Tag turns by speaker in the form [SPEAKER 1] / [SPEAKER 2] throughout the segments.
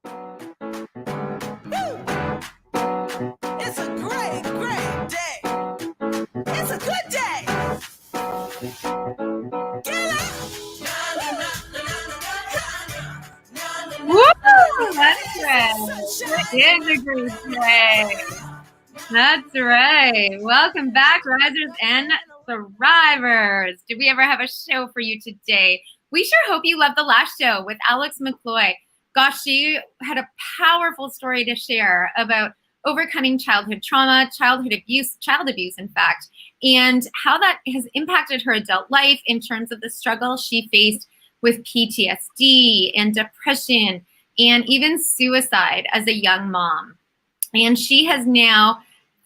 [SPEAKER 1] It's a great, great day. It's a good day. Get up.
[SPEAKER 2] Woo! That's right. It is a great day. That's right. Welcome back, risers and thrivers. Did we ever have a show for you today? We sure hope you loved the last show with Alex McCloy. Gosh, she had a powerful story to share about overcoming childhood trauma, child abuse, in fact, and how that has impacted her adult life in terms of the struggle she faced with PTSD and depression and even suicide as a young mom. And she has now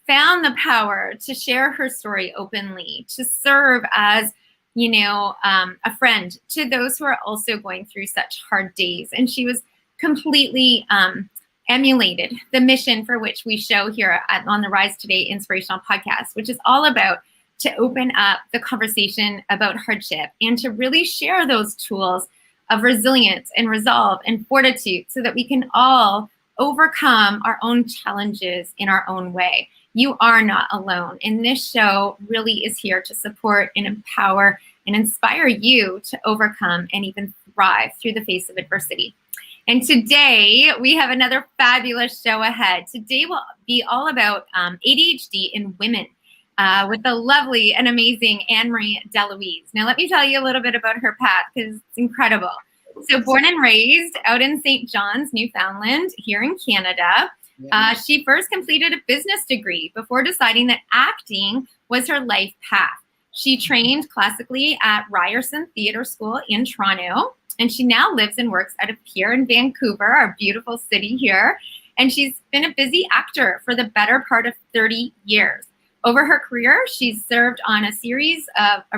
[SPEAKER 2] found the power to share her story openly, to serve as, a friend to those who are also going through such hard days. And she was completely emulated the mission for which we show here on the Rise Today Inspirational Podcast, which is all about to open up the conversation about hardship and to really share those tools of resilience and resolve and fortitude so that we can all overcome our own challenges in our own way. You are not alone. And this show really is here to support and empower and inspire you to overcome and even thrive through the face of adversity. And today we have another fabulous show ahead. Today will be all about ADHD in women with the lovely and amazing Marie Deluise. Now, let me tell you a little bit about her path because it's incredible. So born and raised out in St. John's, Newfoundland, here in Canada, she first completed a business degree before deciding that acting was her life path. She trained classically at Ryerson Theatre School in Toronto, and she now lives and works out of here in Vancouver, our beautiful city here. And she's been a busy actor for the better part of 30 years. Over her career, she's served on a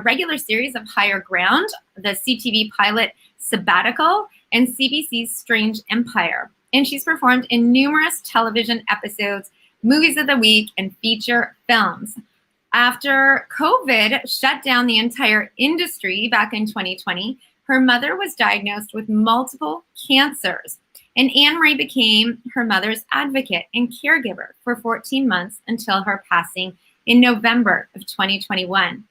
[SPEAKER 2] regular series of Higher Ground, the CTV pilot Sabbatical, and CBC's Strange Empire. And she's performed in numerous television episodes, movies of the week, and feature films. After COVID shut down the entire industry back in 2020, her mother was diagnosed with multiple cancers. And Marie became her mother's advocate and caregiver for 14 months until her passing in November of 2021.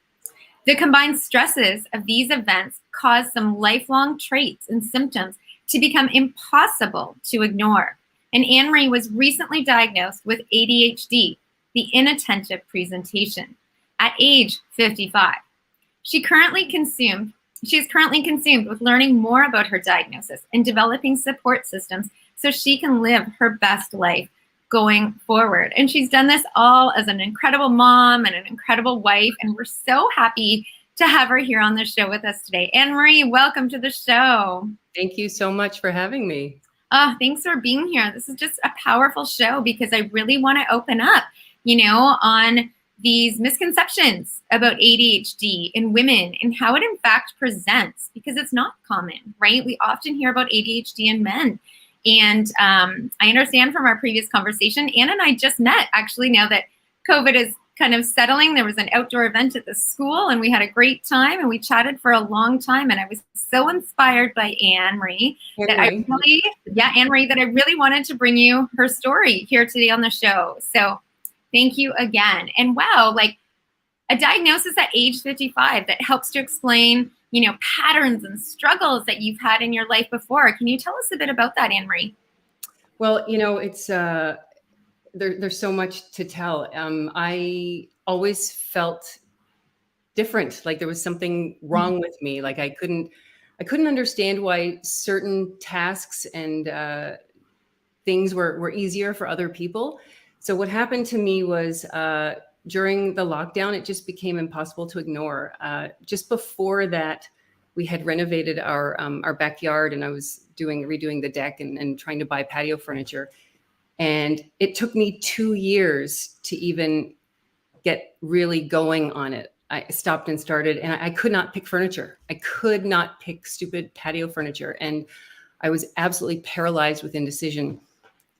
[SPEAKER 2] The combined stresses of these events caused some lifelong traits and symptoms to become impossible to ignore. And Marie was recently diagnosed with ADHD, the inattentive presentation, at age 55. She's currently consumed with learning more about her diagnosis and developing support systems so she can live her best life going forward. And she's done this all as an incredible mom and an incredible wife. And we're so happy to have her here on the show with us today. Marie, welcome to the show.
[SPEAKER 3] Thank you so much for having me.
[SPEAKER 2] Thanks for being here. This is just a powerful show because I really want to open up, on these misconceptions about ADHD in women and how it in fact presents, because it's not common, right? We often hear about ADHD in men. And I understand from our previous conversation, Anna and I just met actually now that COVID is kind of settling. There was an outdoor event at the school and we had a great time and we chatted for a long time. And I was so inspired by Marie that I really wanted to bring you her story here today on the show. So thank you again. And wow, like a diagnosis at age 55 that helps to explain, patterns and struggles that you've had in your life before. Can you tell us a bit about that, Marie?
[SPEAKER 3] Well, it's there's so much to tell. I always felt different, like there was something wrong with me. Like I couldn't understand why certain tasks and things were easier for other people. So what happened to me was during the lockdown, it just became impossible to ignore. Just before that, we had renovated our backyard, and I was redoing the deck and trying to buy patio furniture. And it took me 2 years to even get really going on it. I stopped and started, and I could not pick furniture. I could not pick stupid patio furniture, and I was absolutely paralyzed with indecision.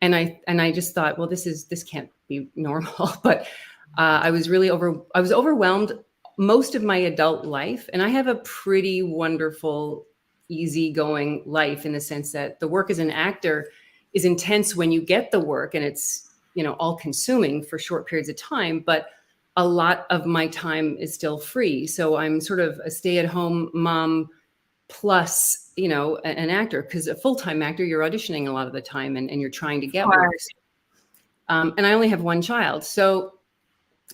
[SPEAKER 3] And I just thought, well, this can't be normal. But I was overwhelmed most of my adult life, and I have a pretty wonderful, easygoing life in the sense that the work as an actor is intense when you get the work and it's, all consuming for short periods of time, but a lot of my time is still free. So I'm sort of a stay-at-home mom plus, an actor, because a full-time actor, you're auditioning a lot of the time and you're trying to get work. And I only have one child. So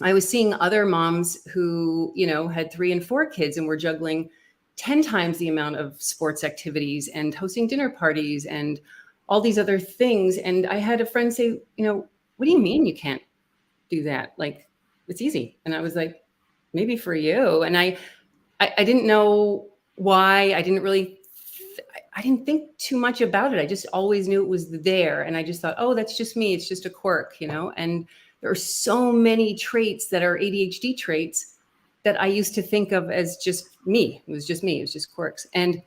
[SPEAKER 3] I was seeing other moms who, had 3 and 4 kids and were juggling 10 times the amount of sports activities and hosting dinner parties and all these other things. And I had a friend say, what do you mean you can't do that? Like, it's easy. And I was like, maybe for you. And I didn't know why. I didn't think too much about it. I just always knew it was there. And I just thought, oh, that's just me. It's just a quirk, and there are so many traits that are ADHD traits that I used to think of as just me. It was just me. It was just quirks. And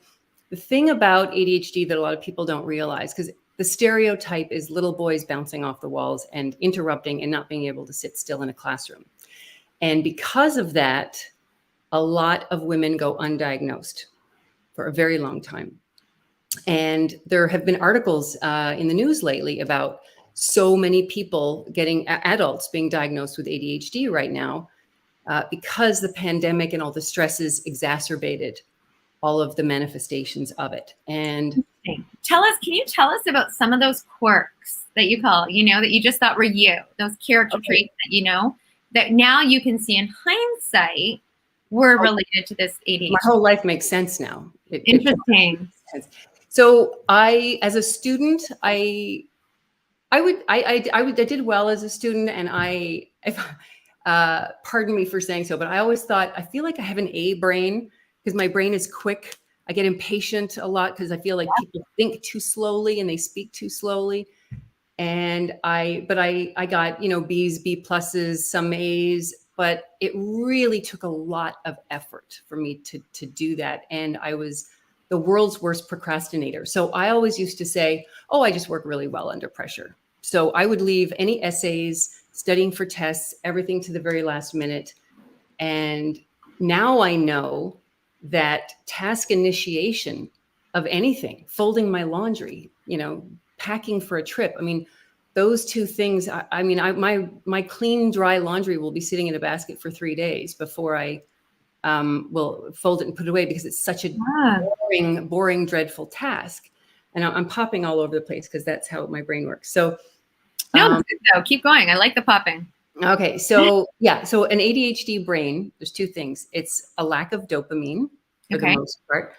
[SPEAKER 3] the thing about ADHD that a lot of people don't realize, because the stereotype is little boys bouncing off the walls and interrupting and not being able to sit still in a classroom. And because of that, a lot of women go undiagnosed for a very long time. And there have been articles in the news lately about so many people adults being diagnosed with ADHD right now because the pandemic and all the stresses exacerbated all of the manifestations of it. And
[SPEAKER 2] can you tell us about some of those quirks that you call, that you just thought were you, those character traits that, that now you can see in hindsight were related to this ADHD?
[SPEAKER 3] My whole life makes sense now.
[SPEAKER 2] Interesting.
[SPEAKER 3] So as a student, I did well as a student, and pardon me for saying so, but I always thought, I feel like I have an A brain because my brain is quick. I get impatient a lot because I feel like people think too slowly and they speak too slowly. And I got, B's, B pluses, some A's, but it really took a lot of effort for me to do that. And I was the world's worst procrastinator. So I always used to say, oh, I just work really well under pressure. So I would leave any essays, studying for tests, everything to the very last minute. And now I know that task initiation of anything, folding my laundry, packing for a trip. I mean, those two things, my clean, dry laundry will be sitting in a basket for 3 days before I will fold it and put it away, because it's such a boring, dreadful task. And I'm popping all over the place because that's how my brain works. So
[SPEAKER 2] no, keep going. I like the popping.
[SPEAKER 3] Okay. So so an ADHD brain, there's 2 things. It's a lack of dopamine for the most part.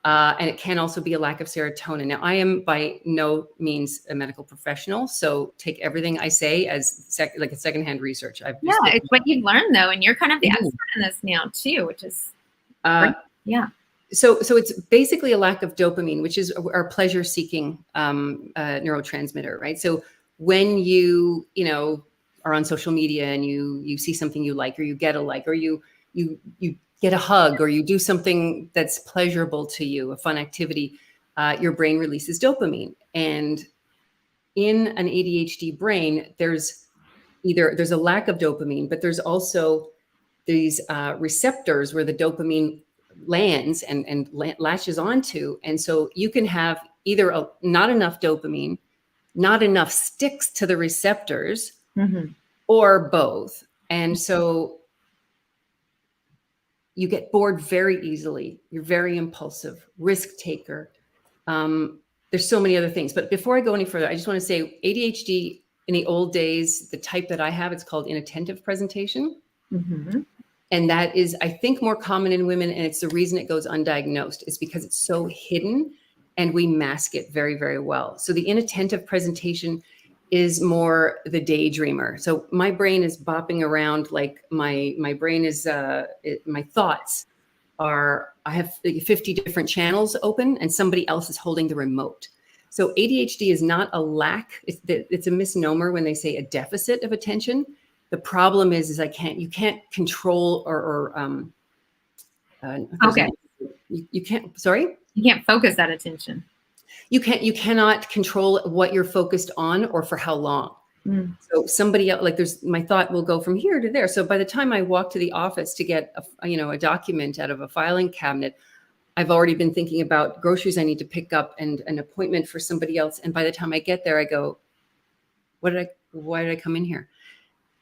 [SPEAKER 3] And it can also be a lack of serotonin. Now, I am by no means a medical professional, so take everything I say as like a secondhand research.
[SPEAKER 2] It's what you've learned though, and you're kind of the expert in this now too, which is great.
[SPEAKER 3] So it's basically a lack of dopamine, which is our pleasure-seeking neurotransmitter, right? So when you are on social media and you see something you like, or you get a like, or you get a hug, or you do something that's pleasurable to you, a fun activity, your brain releases dopamine. And in an ADHD brain, there's a lack of dopamine, but there's also these receptors where the dopamine lands and latches onto. And so you can have either not enough dopamine, not enough sticks to the receptors, or both. And so you get bored very easily. You're very impulsive, risk taker. There's so many other things. But before I go any further, I just want to say ADHD in the old days, the type that I have, it's called inattentive presentation. And that is, I think, more common in women. And it's the reason it goes undiagnosed is because it's so hidden and we mask it very, very well. So the inattentive presentation is more the daydreamer. So my brain is bopping around, like my brain is, my thoughts are, I have 50 different channels open and somebody else is holding the remote. So ADHD is not a lack. It's a misnomer when they say a deficit of attention. The problem is you can't control you can't, sorry?
[SPEAKER 2] You can't focus that attention.
[SPEAKER 3] You cannot control what you're focused on or for how long. So somebody else, like my thought will go from here to there. So by the time I walk to the office to get a document out of a filing cabinet, I've already been thinking about groceries I need to pick up and an appointment for somebody else. And by the time I get there, I go, why did I come in here?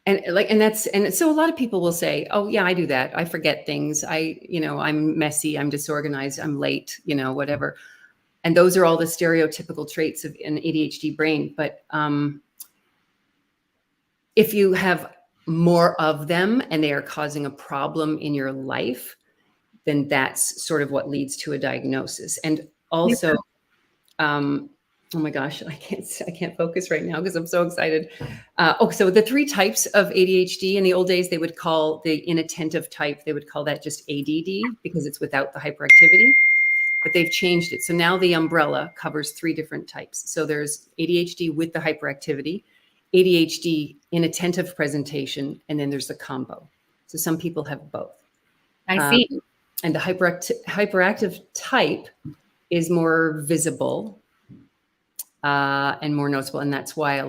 [SPEAKER 3] And so a lot of people will say, oh yeah, I do that. I forget things. I'm messy, I'm disorganized, I'm late, whatever. And those are all the stereotypical traits of an ADHD brain. But if you have more of them and they are causing a problem in your life, then that's sort of what leads to a diagnosis. And also, oh my gosh, I can't focus right now because I'm so excited. So the 3 types of ADHD, in the old days, they would call the inattentive type, they would call that just ADD because it's without the hyperactivity, but they've changed it. So now the umbrella covers 3 different types. So there's ADHD with the hyperactivity, ADHD inattentive presentation, and then there's the combo. So some people have both.
[SPEAKER 2] I see.
[SPEAKER 3] And the hyperactive type is more visible and more noticeable. And that's why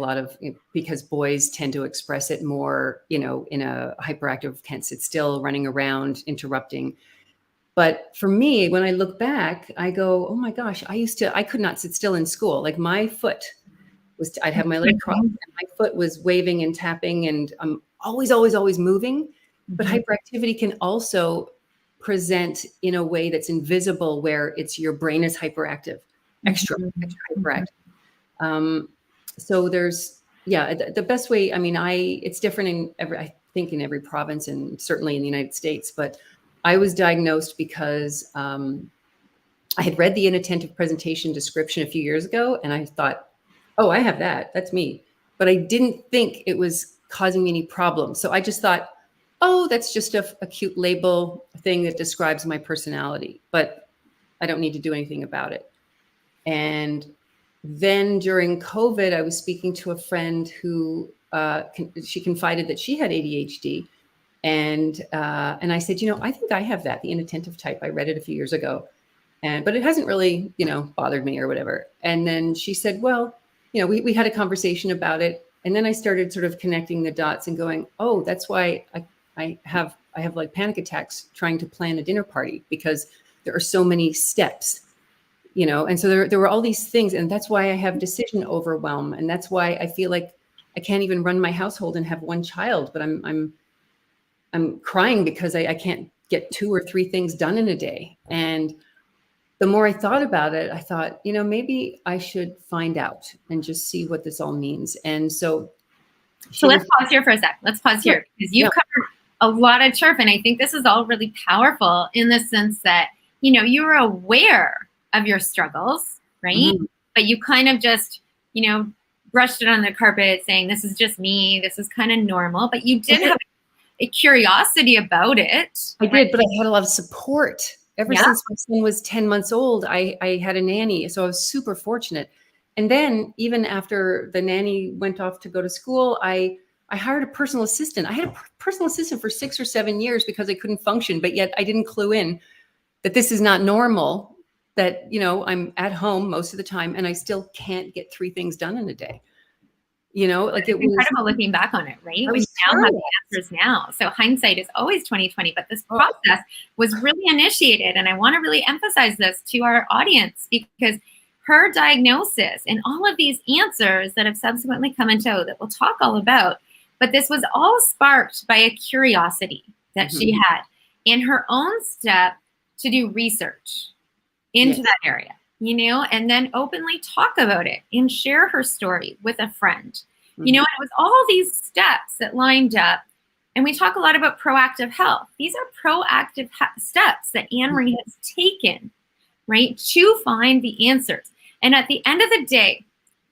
[SPEAKER 3] because boys tend to express it more, in a hyperactive, can't sit still, running around, interrupting. But for me, when I look back, I go, oh my gosh, I could not sit still in school. Like my foot I'd have my leg crossed and my foot was waving and tapping, and I'm always, always, always moving. But hyperactivity can also present in a way that's invisible, where your brain is hyperactive, extra hyperactive. So there's, the best way, it's different I think in every province and certainly in the United States, but I was diagnosed because I had read the inattentive presentation description a few years ago, and I thought, oh, I have that. That's me. But I didn't think it was causing me any problems. So I just thought, oh, that's just a cute label thing that describes my personality, but I don't need to do anything about it. And then during COVID, I was speaking to a friend who she confided that she had ADHD. And I said, I think I have that, the inattentive type. I read it a few years ago, but it hasn't really, bothered me or whatever. And then she said, well, we had a conversation about it. And then I started sort of connecting the dots and going, oh, that's why I have like panic attacks trying to plan a dinner party, because there are so many steps, and so there were all these things. And that's why I have decision overwhelm. And that's why I feel like I can't even run my household and have one child, but I'm crying because I can't get 2 or 3 things done in a day. And the more I thought about it, I thought, maybe I should find out and just see what this all means. And so
[SPEAKER 2] let's pause here for a sec. Let's pause here, because you've covered a lot of turf. And I think this is all really powerful in the sense that, you were aware of your struggles, right? Mm-hmm. But you kind of just, brushed it on the carpet saying, this is just me. This is kind of normal. But you did have a curiosity about it.
[SPEAKER 3] I did, but I had a lot of support. Ever since my son was 10 months old, I had a nanny. So I was super fortunate. And then even after the nanny went off to go to school, I hired a personal assistant. I had a personal assistant for 6 or 7 years because I couldn't function, but yet I didn't clue in that this is not normal, that, I'm at home most of the time and I still can't get 3 things done in a day. Like it was
[SPEAKER 2] incredible looking back on it, right? We now have the answers now. So hindsight is always 20/20, but this process was really initiated. And I want to really emphasize this to our audience, because her diagnosis and all of these answers that have subsequently come and show that we'll talk all about, but this was all sparked by a curiosity that she had in her own step to do research into that area. And then openly talk about it and share her story with a friend. And it was all these steps that lined up. And we talk a lot about proactive health. These are proactive steps that Anne-Marie has taken, right, to find the answers. And at the end of the day,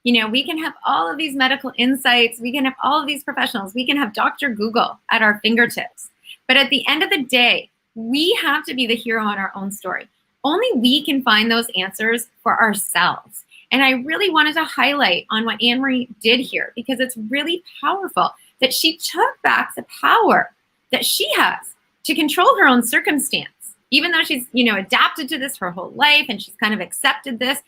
[SPEAKER 2] we can have all of these medical insights. We can have all of these professionals. We can have Dr. Google at our fingertips. But at the end of the day, we have to be the hero in our own story. Only we can find those answers for ourselves. And I really wanted to highlight on what Anne-Marie did here, because it's really powerful that she took back the power that she has to control her own circumstance. Even though she's, adapted to this her whole life and she's kind of accepted this,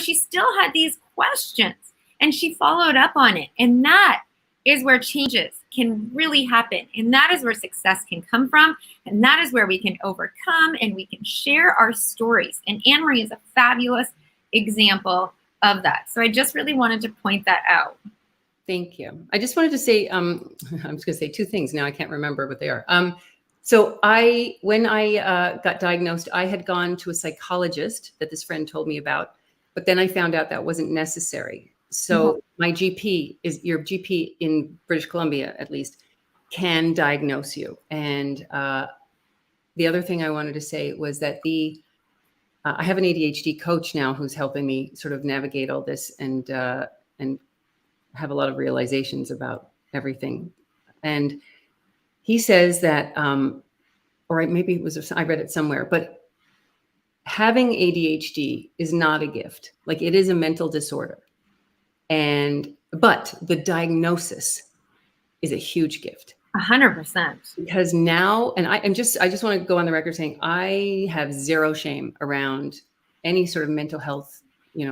[SPEAKER 2] she still had these questions and she followed up on it. And that is where changes can really happen. And that is where success can come from. And that is where we can overcome and we can share our stories. And Anne-Marie is a fabulous example of that. So I just really wanted to point that out.
[SPEAKER 3] Thank you. I just wanted to say, I'm just going to say two things now. I can't remember what they are. So when I got diagnosed, I had gone to a psychologist that this friend told me about, but then I found out that wasn't necessary. So my GP your GP in British Columbia, at least, can diagnose you. And the other thing I wanted to say was that I have an ADHD coach now who's helping me sort of navigate all this and have a lot of realizations about everything. And he says that, or maybe it was, I read it somewhere, but having ADHD is not a gift. Like, it is a mental disorder. But the diagnosis is a huge gift.
[SPEAKER 2] 100%.
[SPEAKER 3] Because now, and I just want to go on the record saying I have zero shame around any sort of mental health,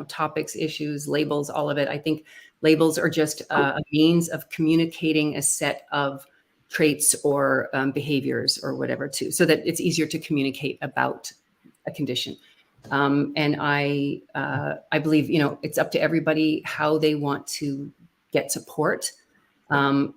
[SPEAKER 3] topics, issues, labels, all of it. I think labels are just a means of communicating a set of traits or behaviors or whatever so that it's easier to communicate about a condition. And I believe, it's up to everybody how they want to get support.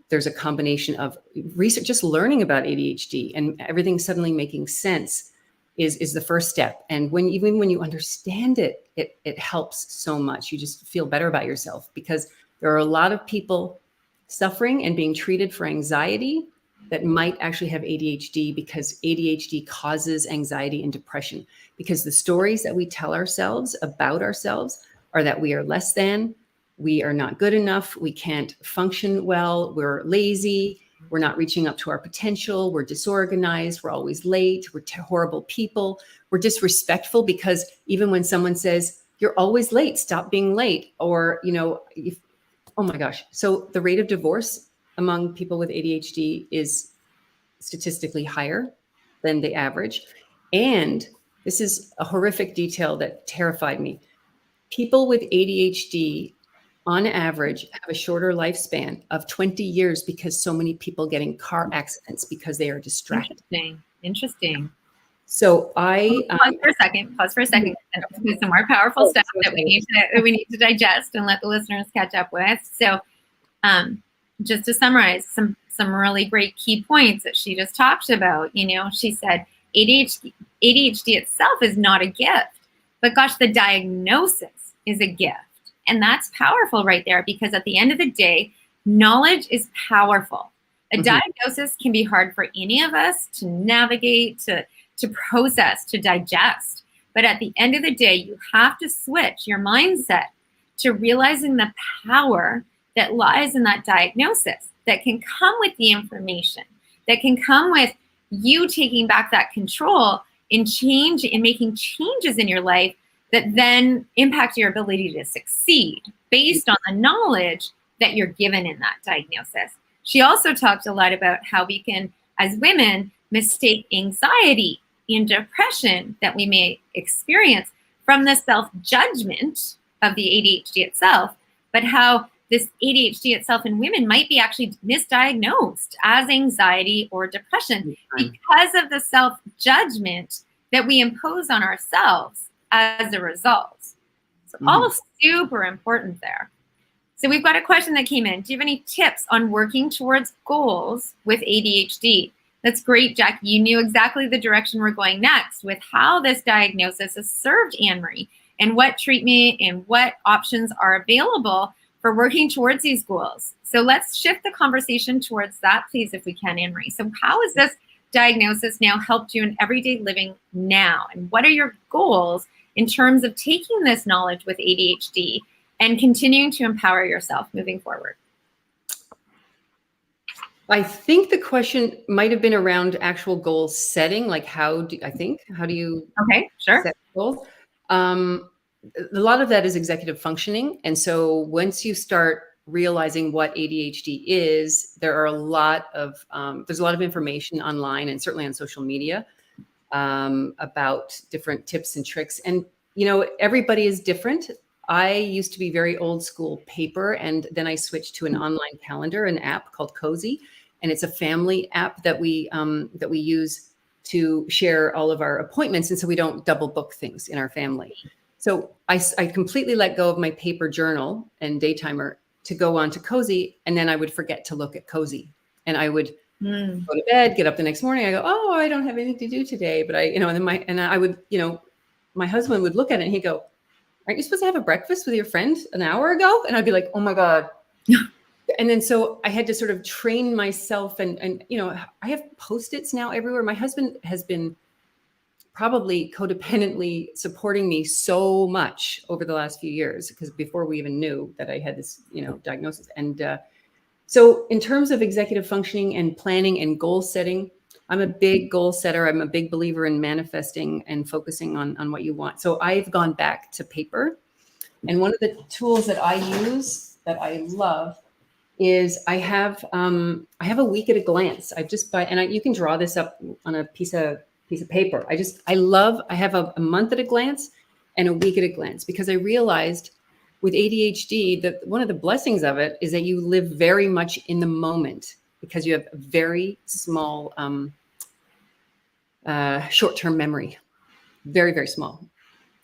[SPEAKER 3] There's a combination of research, just learning about ADHD and everything suddenly making sense is the first step. And even when you understand it, it helps so much. You just feel better about yourself, because there are a lot of people suffering and being treated for anxiety that might actually have ADHD, because ADHD causes anxiety and depression, because the stories that we tell ourselves about ourselves are that we are less than, we are not good enough, we can't function well, we're lazy, we're not reaching up to our potential, we're disorganized, we're always late, we're horrible people, we're disrespectful, because even when someone says, you're always late, stop being late, or, oh my gosh. So the rate of divorce among people with ADHD is statistically higher than the average. And this is a horrific detail that terrified me. People with ADHD on average have a shorter lifespan of 20 years because so many people get in car accidents because they are distracted.
[SPEAKER 2] Interesting.
[SPEAKER 3] So
[SPEAKER 2] pause for a second and do some more powerful stuff that we need to digest and let the listeners catch up with. So just to summarize some really great key points that she just talked about, she said ADHD itself is not a gift, but gosh, the diagnosis is a gift. And that's powerful right there, because at the end of the day, knowledge is powerful. A diagnosis can be hard for any of us to navigate, to process, to digest. But at the end of the day, you have to switch your mindset to realizing the power that lies in that diagnosis, that can come with the information, that can come with you taking back that control and making changes in your life that then impact your ability to succeed based on the knowledge that you're given in that diagnosis. She also talked a lot about how we can, as women, mistake anxiety and depression that we may experience from the self-judgment of the ADHD itself, but how this ADHD itself in women might be actually misdiagnosed as anxiety or depression because of the self-judgment that we impose on ourselves as a result. So all super important there. So we've got a question that came in. Do you have any tips on working towards goals with ADHD? That's great, Jack. You knew exactly the direction we're going next with how this diagnosis has served Anne-Marie and what treatment and what options are available for working towards these goals. So let's shift the conversation towards that, please, if we can, Anne-Marie. So how has this diagnosis now helped you in everyday living now? And what are your goals in terms of taking this knowledge with ADHD and continuing to empower yourself moving forward?
[SPEAKER 3] I think the question might have been around actual goal setting, like how do you set goals? A lot of that is executive functioning. And so once you start realizing what ADHD is, there's a lot of information online and certainly on social media about different tips and tricks. And, everybody is different. I used to be very old school paper, and then I switched to an online calendar, an app called Cozy, and it's a family app that we use to share all of our appointments, and so we don't double book things in our family. So I completely let go of my paper journal and daytimer to go on to Cozy, and then I would forget to look at Cozy, and I would go to bed, get up the next morning. I go, oh, I don't have anything to do today. But I would, my husband would look at it and he'd go, aren't you supposed to have a breakfast with your friend an hour ago? And I'd be like, oh my God. And then, so I had to sort of train myself and I have Post-its now everywhere. My husband has been probably codependently supporting me so much over the last few years, because before we even knew that I had this, diagnosis. And, so in terms of executive functioning and planning and goal setting, I'm a big goal setter. I'm a big believer in manifesting and focusing on what you want. So I've gone back to paper. And one of the tools that I use that I love is I have a week at a glance. You can draw this up on a piece of paper. I have a month at a glance and a week at a glance, because I realized with ADHD, that one of the blessings of it is that you live very much in the moment, because you have a very small short-term memory, very, very small.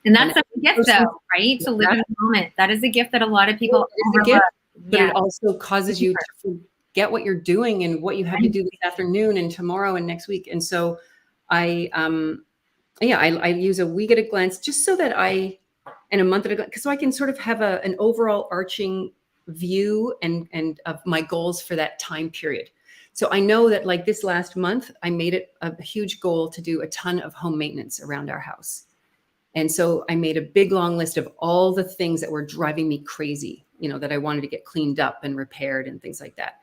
[SPEAKER 2] And that's a gift, though, right? To live in the moment. That is a gift that a lot of people overlook.
[SPEAKER 3] But it also causes you to forget what you're doing and what you have to do this afternoon and tomorrow and next week. And so I use a week at a glance, just so that and a month at a glance, so I can sort of have an overall arching view and of my goals for that time period. So I know that, like, this last month, I made it a huge goal to do a ton of home maintenance around our house. And so I made a big, long list of all the things that were driving me crazy, that I wanted to get cleaned up and repaired and things like that.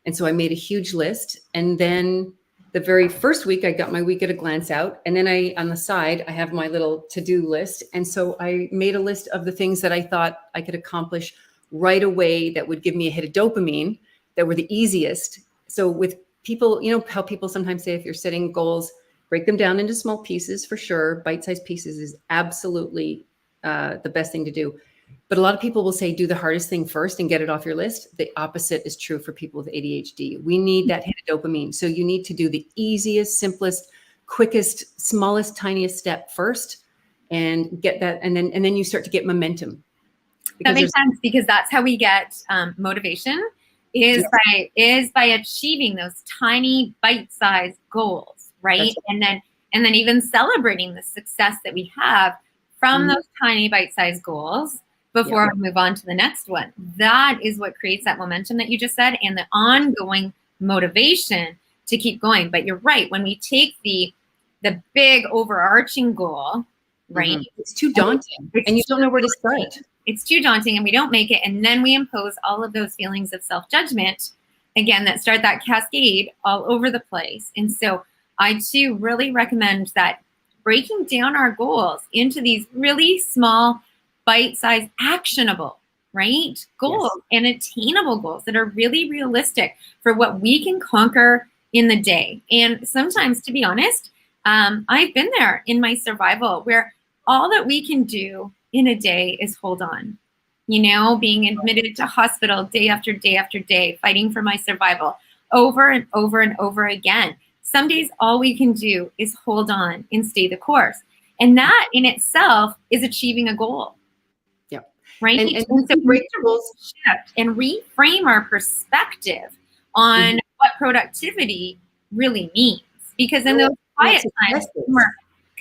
[SPEAKER 3] And so I made a huge list. And then the very first week, I got my week at a glance out. And then on the side, I have my little to-do list. And so I made a list of the things that I thought I could accomplish right away that would give me a hit of dopamine, that were the easiest. So with people, how people sometimes say, if you're setting goals, break them down into small pieces for sure. Bite-sized pieces is absolutely the best thing to do. But a lot of people will say, do the hardest thing first and get it off your list. The opposite is true for people with ADHD. We need that hit of dopamine. So you need to do the easiest, simplest, quickest, smallest, tiniest step first, and get that. And then you start to get momentum.
[SPEAKER 2] That makes sense, because that's how we get motivation is by achieving those tiny bite-sized goals, right? And then even celebrating the success that we have from those tiny bite-sized goals before we move on to the next one. That is what creates that momentum that you just said, and the ongoing motivation to keep going. But you're right, when we take the big overarching goal, right?
[SPEAKER 3] It's too daunting, and you don't know where to start.
[SPEAKER 2] It's too daunting, and we don't make it. And then we impose all of those feelings of self-judgment, again, that start that cascade all over the place. And so I too really recommend that breaking down our goals into these really small, bite-sized, actionable, right, goals, and attainable goals that are really realistic for what we can conquer in the day. And sometimes, to be honest, I've been there in my survival, where all that we can do in a day is hold on, being admitted to hospital day after day after day, fighting for my survival over and over and over again. Some days, all we can do is hold on and stay the course. And that in itself is achieving a goal.
[SPEAKER 3] Yeah.
[SPEAKER 2] Right. And so break the rules, shift and reframe our perspective on what productivity really means. Because in those quiet times,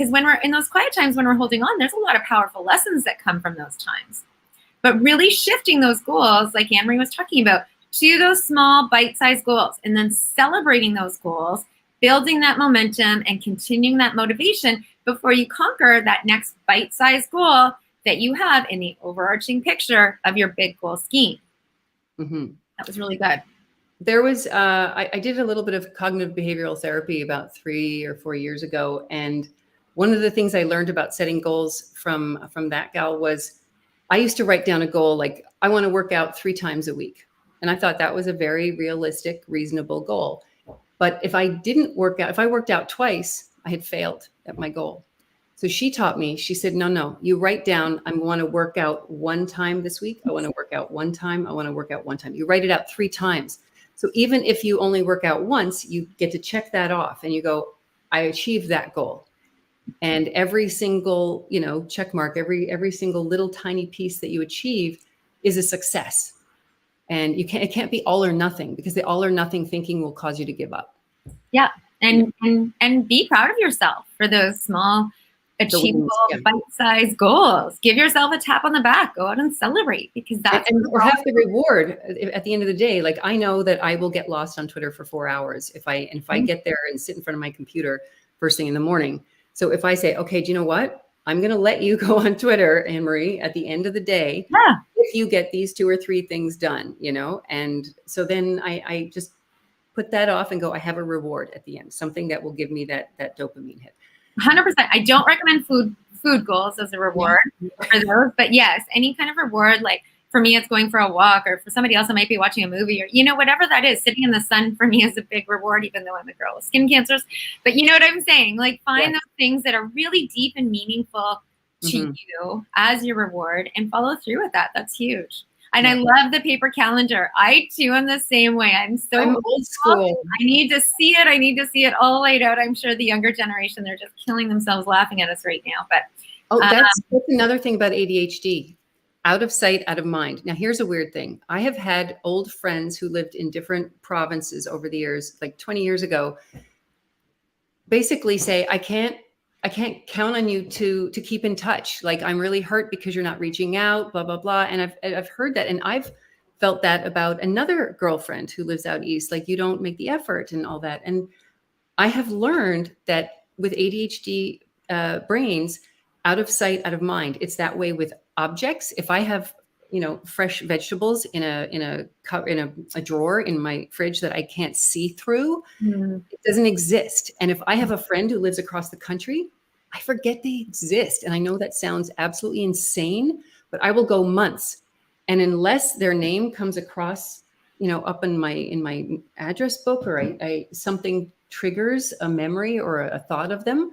[SPEAKER 2] when we're in those quiet times, when we're holding on, there's a lot of powerful lessons that come from those times. But really shifting those goals, like Anne-Marie was talking about, to those small bite-sized goals, and then celebrating those goals, building that momentum and continuing that motivation before you conquer that next bite-sized goal that you have in the overarching picture of your big goal scheme. That was really good.
[SPEAKER 3] There was, I did a little bit of cognitive behavioral therapy about 3 or 4 years ago. And one of the things I learned about setting goals from that gal was, I used to write down a goal like, I want to work out 3 times a week. And I thought that was a very realistic, reasonable goal. But if I didn't work out, if I worked out twice, I had failed at my goal. So she taught me, she said, no, you write down, I want to work out 1 time this week. I want to work out 1 time. I want to work out 1 time. You write it out 3 times. So even if you only work out once, you get to check that off and you go, I achieved that goal. And every single, check mark, every single little tiny piece that you achieve is a success. And it can't be all or nothing, because the all or nothing thinking will cause you to give up.
[SPEAKER 2] Yeah. And be proud of yourself for those small, achievable, bite-sized goals. Give yourself a tap on the back. Go out and celebrate, because that's
[SPEAKER 3] or have the reward at the end of the day. Like, I know that I will get lost on Twitter for 4 hours if I get there and sit in front of my computer first thing in the morning. So if I say, okay, do you know what? I'm going to let you go on Twitter, Anne-Marie, at the end of the day, if you get these 2 or 3 things done, and so then I just put that off and go, I have a reward at the end, something that will give me that dopamine hit.
[SPEAKER 2] 100%. I don't recommend food goals as a reward for those, but yes, any kind of reward, like for me, it's going for a walk, or for somebody else, it might be watching a movie, or, whatever that is. Sitting in the sun for me is a big reward, even though I'm a girl with skin cancers. But you know what I'm saying? Like, find those things that are really deep and meaningful to you as your reward, and follow through with that. That's huge. And I love the paper calendar. I too am the same way. I'm
[SPEAKER 3] old school.
[SPEAKER 2] I need to see it. I need to see it all laid out. I'm sure the younger generation, they're just killing themselves laughing at us right now. But
[SPEAKER 3] that's another thing about ADHD. Out of sight, out of mind. Now, here's a weird thing. I have had old friends who lived in different provinces over the years, like 20 years ago, basically say, I can't count on you to keep in touch. Like, I'm really hurt because you're not reaching out, blah, blah, blah. And I've heard that. And I've felt that about another girlfriend who lives out east. Like, you don't make the effort and all that. And I have learned that with ADHD brains, out of sight, out of mind. It's that way with objects. If I have, fresh vegetables in a drawer in my fridge that I can't see through, it doesn't exist. And if I have a friend who lives across the country, I forget they exist. And I know that sounds absolutely insane, but I will go months. And unless their name comes across, up in my address book, or something triggers a memory or a thought of them,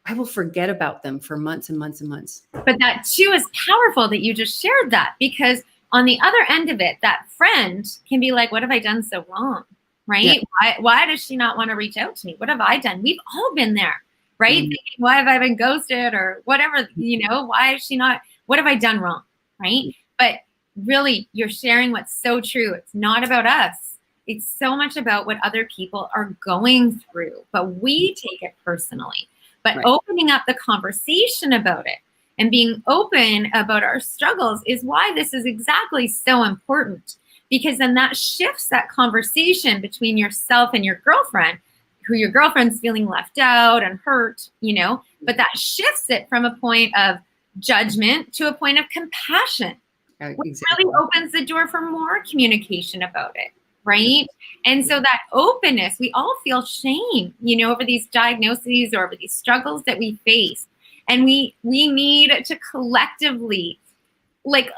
[SPEAKER 3] I will forget about them for months and months and months.
[SPEAKER 2] But that too is powerful that you just shared that, because on the other end of it, that friend can be like, what have I done so wrong? Right? Yeah. Why does she not want to reach out to me? What have I done? We've all been there, right? Thinking, why have I been ghosted, or whatever, why is she not, what have I done wrong? Right? But really, you're sharing what's so true. It's not about us. It's so much about what other people are going through, but we take it personally. But opening up the conversation about it and being open about our struggles is why this is exactly so important, because then that shifts that conversation between yourself and your girlfriend, who your girlfriend's feeling left out and hurt, but that shifts it from a point of judgment to a point of compassion, which really opens the door for more communication about it. Right. And so that openness, we all feel shame, over these diagnoses or over these struggles that we face. And we need to collectively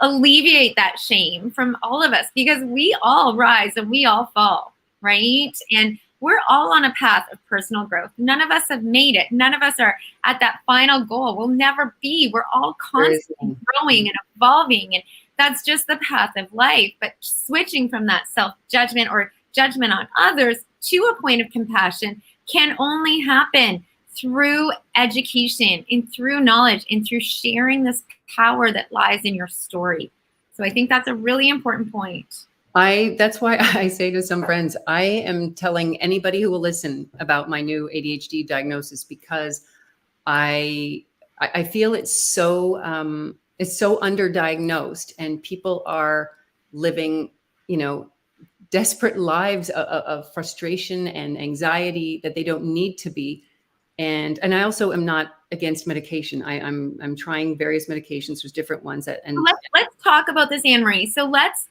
[SPEAKER 2] alleviate that shame from all of us, because we all rise and we all fall. Right. And we're all on a path of personal growth. None of us have made it. None of us are at that final goal. We'll never be. We're all constantly growing and evolving. And that's just the path of life. But switching from that self-judgment or judgment on others to a point of compassion can only happen through education and through knowledge and through sharing this power that lies in your story. So I think that's a really important point.
[SPEAKER 3] That's why I say to some friends, I am telling anybody who will listen about my new ADHD diagnosis, because I feel it's so underdiagnosed, and people are living, desperate lives of frustration and anxiety that they don't need to be. And I also am not against medication. I'm trying various medications. There's different ones
[SPEAKER 2] let's talk about this, Anne-Marie. So let's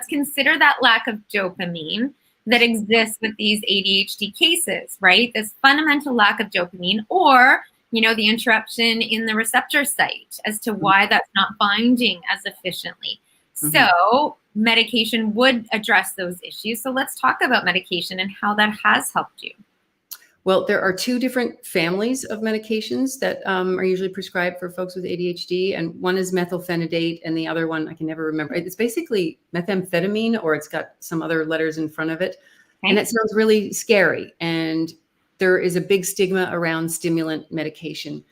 [SPEAKER 2] consider that lack of dopamine that exists with these ADHD cases, right? This fundamental lack of dopamine, or the interruption in the receptor site as to why that's not binding as efficiently. So medication would address those issues. So let's talk about medication and how that has helped you.
[SPEAKER 3] Well, there are two different families of medications that are usually prescribed for folks with ADHD. And one is methylphenidate, and the other one, I can never remember. It's basically methamphetamine, or it's got some other letters in front of it.
[SPEAKER 2] Okay.
[SPEAKER 3] And it sounds really scary. And there is a big stigma around stimulant medication.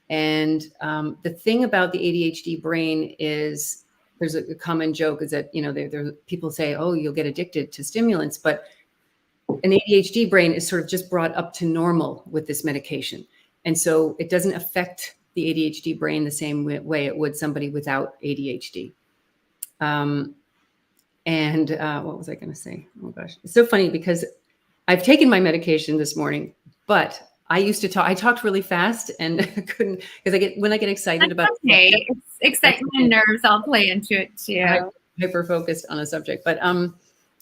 [SPEAKER 3] And the thing about the ADHD brain is, there's a common joke is that, there people say, oh, you'll get addicted to stimulants, but an ADHD brain is sort of just brought up to normal with this medication. And so it doesn't affect the ADHD brain the same way it would somebody without ADHD. What was I going to say? Oh gosh, it's so funny because I've taken my medication this morning, but I used to talk. I talked really fast and couldn't, because when I get excited about
[SPEAKER 2] okay. It's excitement and nerves. I'll play into it too.
[SPEAKER 3] I'm hyper focused on a subject, but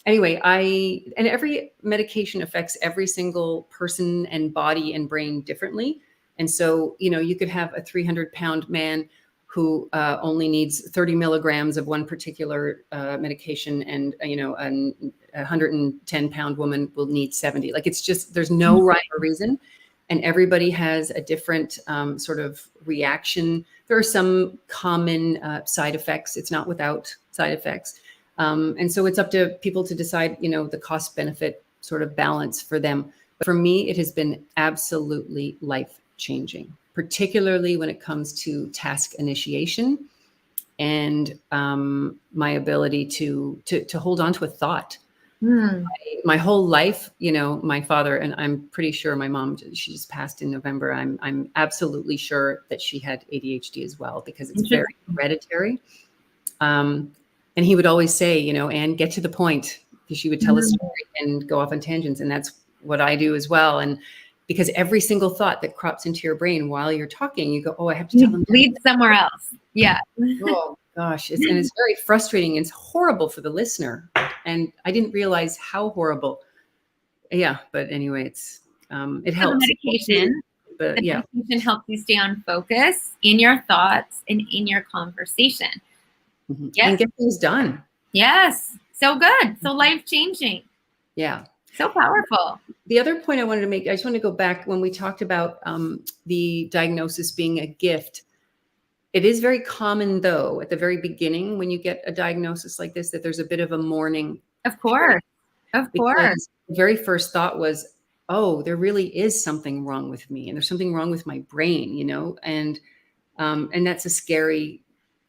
[SPEAKER 3] anyway, and every medication affects every single person and body and brain differently. And so, you could have a 300-pound man who only needs 30 milligrams of one particular medication, and a 110-pound woman will need 70. Like, it's just, there's no rhyme or reason. And everybody has a different sort of reaction. There are some common side effects. It's not without side effects. And so it's up to people to decide, the cost benefit sort of balance for them. But for me, it has been absolutely life-changing, particularly when it comes to task initiation and my ability to hold on to a thought. My whole life, my father, and I'm pretty sure my mom, she just passed in November. I'm absolutely sure that she had ADHD as well, because it's very hereditary. And he would always say, Anne, get to the point, because she would tell a story and go off on tangents. And that's what I do as well. And because every single thought that crops into your brain while you're talking, you go, oh, I have to tell them.
[SPEAKER 2] Lead somewhere else. Yeah.
[SPEAKER 3] Oh gosh. And it's very frustrating. It's horrible for the listener. And I didn't realize how horrible. Yeah. But anyway, it helps.
[SPEAKER 2] The medication.
[SPEAKER 3] But
[SPEAKER 2] the medication helps you stay on focus in your thoughts and in your conversation.
[SPEAKER 3] Mm-hmm. Yes. And get things done.
[SPEAKER 2] Yes. So good. So life-changing.
[SPEAKER 3] Yeah.
[SPEAKER 2] So powerful.
[SPEAKER 3] The other point I wanted to make, I just want to go back when we talked about the diagnosis being a gift. It is very common, though, at the very beginning, when you get a diagnosis like this, that there's a bit of a mourning.
[SPEAKER 2] Of course. Of course.
[SPEAKER 3] The very first thought was, oh, there really is something wrong with me, and there's something wrong with my brain, and that's a scary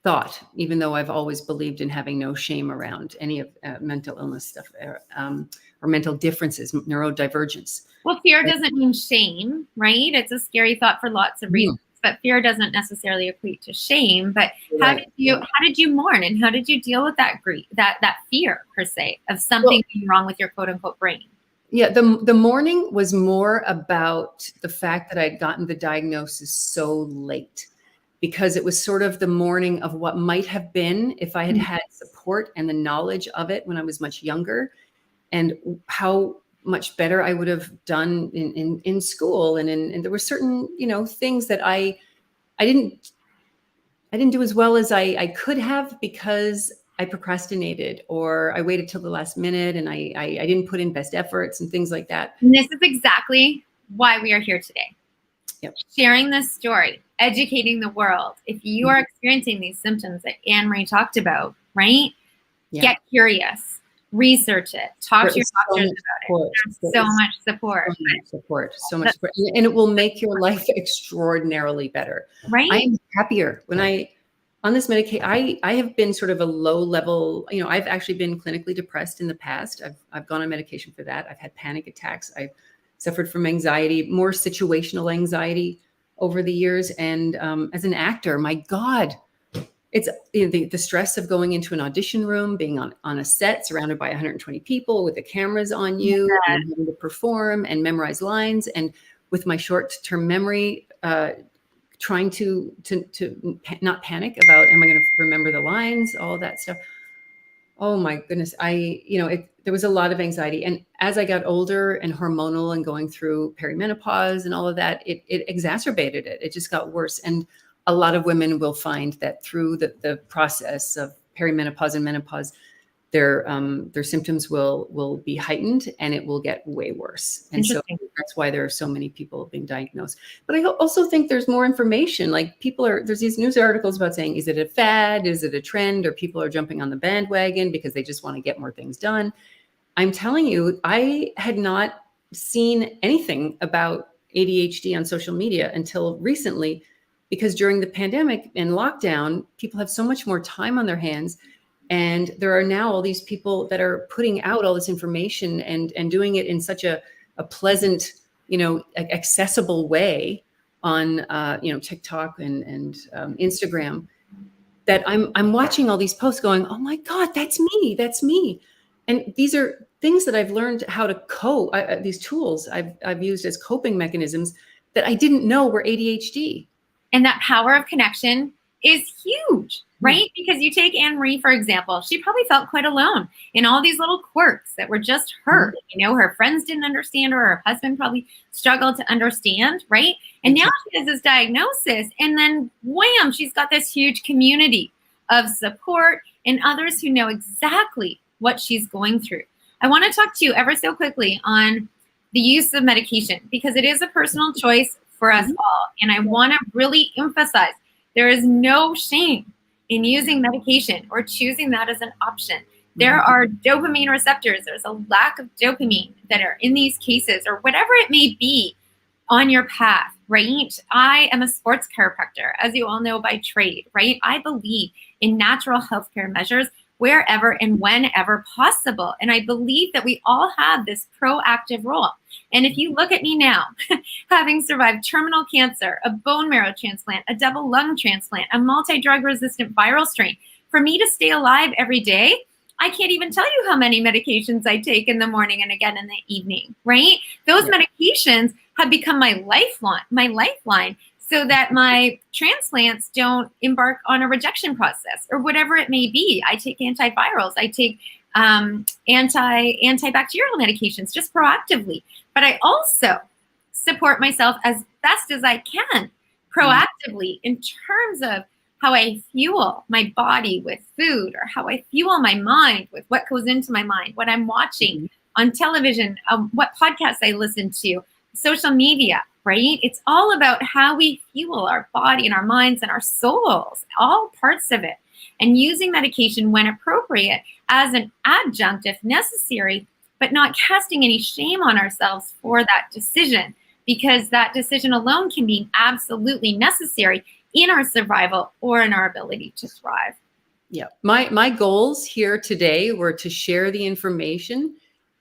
[SPEAKER 3] thought, even though I've always believed in having no shame around any of mental illness stuff or mental differences, neurodivergence.
[SPEAKER 2] Well, fear doesn't mean shame, right? It's a scary thought for lots of reasons, but fear doesn't necessarily equate to shame. But how did you mourn, and how did you deal with that grief, that fear per se of something being wrong with your quote unquote brain?
[SPEAKER 3] Yeah, the mourning was more about the fact that I'd gotten the diagnosis so late, because it was sort of the mourning of what might have been if I had had support and the knowledge of it when I was much younger, and how much better I would have done in school. And there were certain, things that I didn't do as well as I could have, because I procrastinated, or I waited till the last minute, and I didn't put in best efforts and things like that.
[SPEAKER 2] And this is exactly why we are here today.
[SPEAKER 3] Yep.
[SPEAKER 2] Sharing this story, educating the world. If you are experiencing these symptoms that Anne Marie talked about, right? Yeah. Get curious, research it, talk to your doctors about it. There's so much support.
[SPEAKER 3] So much support. And it will make your life extraordinarily better.
[SPEAKER 2] Right.
[SPEAKER 3] I'm happier when on this medication. I have been sort of a low level, I've actually been clinically depressed in the past. I've gone on medication for that. I've had panic attacks. I've suffered from anxiety, more situational anxiety over the years. And as an actor, my God, it's the stress of going into an audition room, being on a set surrounded by 120 people with the cameras on you, and having to perform and memorize lines. And with my short-term memory, trying to not panic about, am I going to remember the lines, all that stuff. Oh my goodness. There was a lot of anxiety. And as I got older and hormonal and going through perimenopause and all of that, it exacerbated it. It just got worse. And a lot of women will find that through the process of perimenopause and menopause, their symptoms will be heightened and it will get way worse. And so that's why there are so many people being diagnosed. But I also think there's more information. Like there's these news articles about saying, is it a fad? Is it a trend? Or people are jumping on the bandwagon because they just want to get more things done. I'm telling you, I had not seen anything about ADHD on social media until recently, because during the pandemic and lockdown, people have so much more time on their hands. And there are now all these people that are putting out all this information and doing it in such a pleasant, accessible way on, TikTok and Instagram, that I'm watching all these posts going, oh my God, that's me. And these are things that I've learned how to cope. These tools I've used as coping mechanisms that I didn't know were ADHD.
[SPEAKER 2] And that power of connection is huge, right? Because you take Anne-Marie, for example, she probably felt quite alone in all these little quirks that were just her. Her friends didn't understand her. Her husband probably struggled to understand, right? And now she has this diagnosis, and then wham, she's got this huge community of support and others who know exactly what she's going through. I want to talk to you ever so quickly on the use of medication, because it is a personal choice for us all. And I want to really emphasize, there is no shame in using medication or choosing that as an option. There are dopamine receptors. There's a lack of dopamine that are in these cases, or whatever it may be on your path, right? I am a sports chiropractor, as you all know, by trade, right? I believe in natural healthcare measures wherever and whenever possible. And I believe that we all have this proactive role. And if you look at me now, having survived terminal cancer, a bone marrow transplant, a double lung transplant, a multi-drug resistant viral strain, for me to stay alive every day, I can't even tell you how many medications I take in the morning and again in the evening, right? Those medications have become my lifeline, so that my transplants don't embark on a rejection process or whatever it may be. I take antivirals, I take antibacterial medications just proactively. But I also support myself as best as I can proactively in terms of how I fuel my body with food, or how I fuel my mind with what goes into my mind, what I'm watching on television, what podcasts I listen to, social media, right? It's all about how we fuel our body and our minds and our souls, all parts of it. And using medication when appropriate as an adjunct if necessary, but not casting any shame on ourselves for that decision, because that decision alone can be absolutely necessary in our survival or in our ability to thrive.
[SPEAKER 3] Yeah. My goals here today were to share the information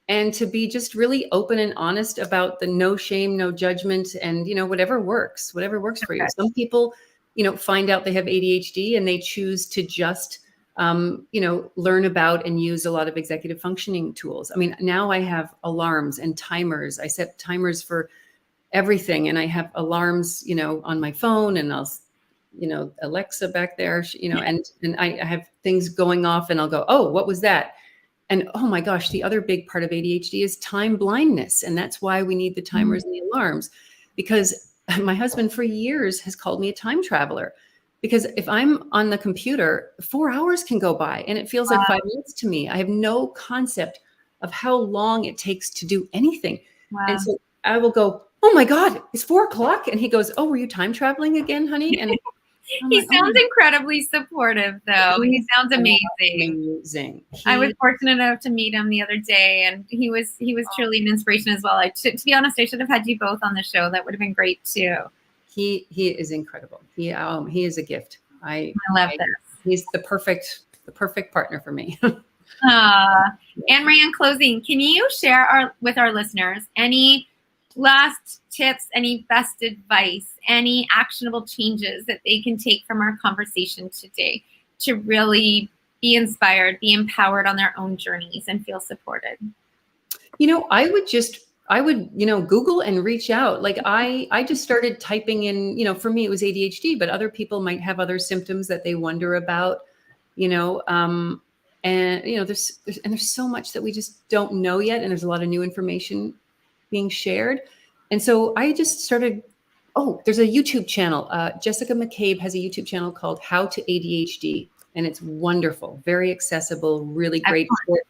[SPEAKER 3] and to be just really open and honest about the no shame, no judgment, and, whatever works for you. Some people, find out they have ADHD and they choose to just, learn about and use a lot of executive functioning tools. I mean, now I have alarms and timers. I set timers for everything, and I have alarms, on my phone, and I'll, Alexa back there, and I have things going off, and I'll go, oh, what was that? And oh my gosh, the other big part of ADHD is time blindness. And that's why we need the timers and the alarms, because my husband for years has called me a time traveler, because if I'm on the computer, 4 hours can go by and it feels like 5 minutes to me. I have no concept of how long it takes to do anything. And so I will go, oh my God, it's 4 o'clock. And he goes, oh, were you time traveling again, honey? And
[SPEAKER 2] he sounds incredibly supportive, though. He sounds amazing. I was fortunate enough to meet him the other day, and he was truly an inspiration as well. To be honest, I should have had you both on the show. That would have been great too.
[SPEAKER 3] He is incredible. He is a gift. I
[SPEAKER 2] love this.
[SPEAKER 3] He's the perfect partner for me.
[SPEAKER 2] Anne-Marie, in closing, can you share with our listeners any last tips, any best advice, any actionable changes that they can take from our conversation today to really be inspired, be empowered on their own journeys, and feel supported? I would Google and reach out. Like I just started typing in, for me, it was ADHD, but other people might have other symptoms that they wonder about, and there's so much that we just don't know yet. And there's a lot of new information being shared. And so I just started, there's a YouTube channel. Jessica McCabe has a YouTube channel called How to ADHD.
[SPEAKER 3] and it's wonderful, very accessible, really great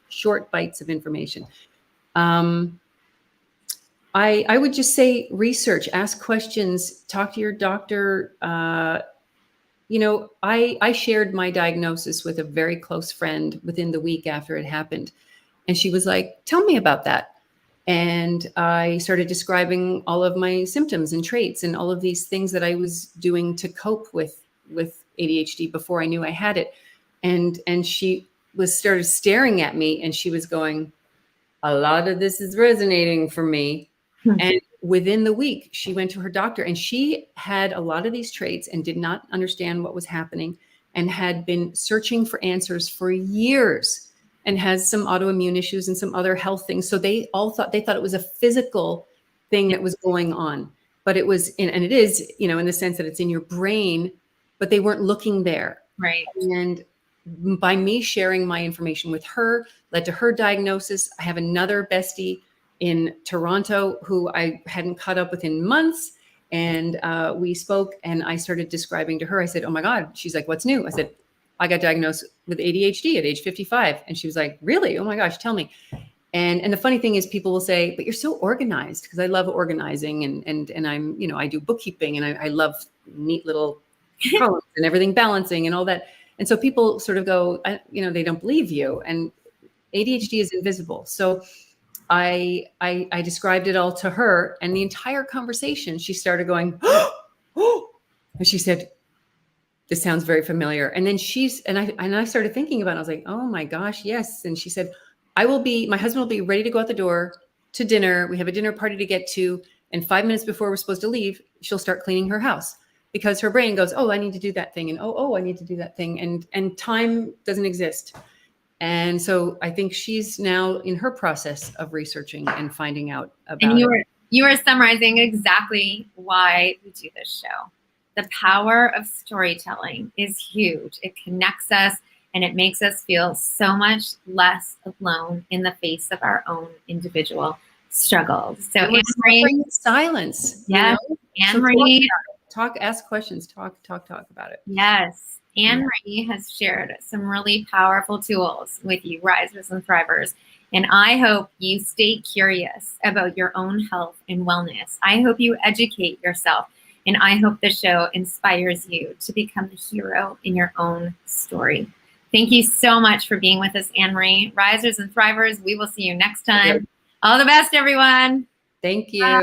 [SPEAKER 3] short bites of information. I would just say research, ask questions, talk to your doctor. You know, I shared my diagnosis with a very close friend within the week after it happened. And she was like, tell me about that. And I started describing all of my symptoms and traits and all of these things that I was doing to cope with ADHD before I knew I had it. And she started staring at me, and she was going, a lot of this is resonating for me. And within the week, she went to her doctor, and she had a lot of these traits and did not understand what was happening and had been searching for answers for years and has some autoimmune issues and some other health things. So they thought it was a physical thing that was going on, but it was, and it is, you know, in the sense that it's in your brain, but they weren't looking there.
[SPEAKER 2] Right.
[SPEAKER 3] And by me sharing my information with her led to her diagnosis. I have another bestie in Toronto who I hadn't caught up with in months. And we spoke, and I started describing to her. I said, oh my God. She's like, what's new? I said, I got diagnosed with ADHD at age 55. And she was like, really? Oh my gosh, tell me. And the funny thing is, people will say, but you're so organized, because I love organizing and I'm, you know, I do bookkeeping, and I love neat little columns and everything balancing and all that. And so people sort of go, you know, they don't believe you. And ADHD is invisible. So I described it all to her, and the entire conversation, she started going, oh, and she said, this sounds very familiar. And then I started thinking about it. I was like, oh my gosh, yes. And she said, my husband will be ready to go out the door to dinner. We have a dinner party to get to. And 5 minutes before we're supposed to leave, she'll start cleaning her house, because her brain goes, oh, I need to do that thing. And oh, I need to do that thing. And time doesn't exist. And so I think she's now in her process of researching and finding out about
[SPEAKER 2] and
[SPEAKER 3] it.
[SPEAKER 2] You are summarizing exactly why we do this show. The power of storytelling is huge. It connects us, and it makes us feel so much less alone in the face of our own individual struggles. So
[SPEAKER 3] Anne-Marie, silence.
[SPEAKER 2] Yes,
[SPEAKER 3] you know?
[SPEAKER 2] Anne-Marie,
[SPEAKER 3] talk, ask questions, talk about it.
[SPEAKER 2] Yes, Anne-Marie has shared some really powerful tools with you, risers and thrivers. And I hope you stay curious about your own health and wellness. I hope you educate yourself. And I hope the show inspires you to become the hero in your own story. Thank you so much for being with us, Anne-Marie. Risers and thrivers, we will see you next time. All the best, everyone.
[SPEAKER 3] Thank you.